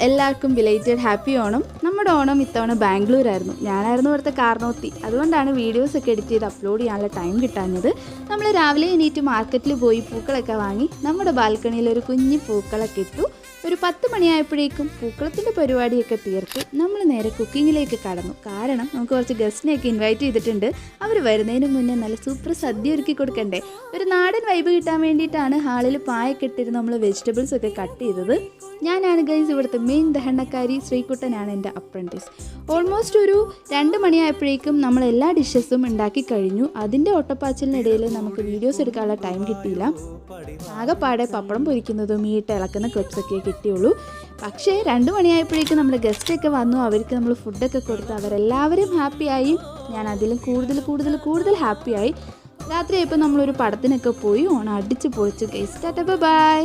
എല്ലാവർക്കും belated happy Onam. നമ്മുടെ ഓണം ഇത്തവണ ബാംഗ്ലൂരായിരുന്നു. ഞാനായിരുന്നു ഇവിടുത്തെ കാരണവത്തി. അതുകൊണ്ടാണ് വീഡിയോസൊക്കെ എഡിറ്റ് ചെയ്ത് അപ്ലോഡ് ചെയ്യാനുള്ള ടൈം കിട്ടാഞ്ഞത്. നമ്മൾ രാവിലെ എണീറ്റ് മാർക്കറ്റിൽ പോയി പൂക്കളൊക്കെ വാങ്ങി നമ്മുടെ ബാൽക്കണിയിൽ ഒരു കുഞ്ഞു പൂക്കളൊക്കെ ഇട്ടു. ഒരു 10 മണിയായപ്പോഴേക്കും പൂക്കളത്തിൻ്റെ പരിപാടിയൊക്കെ തീർത്ത് നമ്മൾ നേരെ കുക്കിങ്ങിലേക്ക് കടന്നു. കാരണം നമുക്ക് കുറച്ച് ഗസ്റ്റിനെയൊക്കെ ഇൻവൈറ്റ് ചെയ്തിട്ടുണ്ട്. അവർ വരുന്നതിന് മുന്നേ നല്ല സൂപ്പർ സദ്യ ഒരുക്കി കൊടുക്കണ്ടേ. ഒരു നാടൻ വൈബ് കിട്ടാൻ വേണ്ടിയിട്ടാണ് ഹാളിൽ പായൊക്കെ ഇട്ടിരുന്ന് നമ്മൾ വെജിറ്റബിൾസ് ഒക്കെ കട്ട് ചെയ്തത്. ഞാനാണ് ഗൈസ് ഇവിടുത്തെ മെയിൻ ദഹനക്കാരി. ശ്രീകുട്ടനാണ് എൻ്റെ അപ്രൻറ്റീസ്. ഓൾമോസ്റ്റ് ഒരു 2 മണിയായപ്പോഴേക്കും നമ്മൾ എല്ലാ ഡിഷസും ഉണ്ടാക്കി കഴിഞ്ഞു. അതിൻ്റെ ഒട്ടപ്പാച്ചിലിനിടയിൽ നമുക്ക് വീഡിയോസ് എടുക്കാനുള്ള ടൈം കിട്ടിയില്ല. ആകെപ്പാടെ പപ്പടം പൊരിക്കുന്നതും മീട്ട് ഇളക്കുന്ന ക്ലിപ്സൊക്കെ കിട്ടിയുള്ളൂ. പക്ഷേ 2 മണിയായപ്പോഴേക്കും നമ്മുടെ ഗസ്റ്റൊക്കെ വന്നു. അവർക്ക് നമ്മൾ ഫുഡൊക്കെ കൊടുത്ത് അവരെല്ലാവരും ഹാപ്പിയായി. ഞാൻ അതിലും കൂടുതൽ ഹാപ്പിയായി. രാത്രിയായപ്പോൾ നമ്മളൊരു പടത്തിനൊക്കെ പോയി ഓണം അടിച്ച് പൊളിച്ചു ഗൈസ്. Tata bye.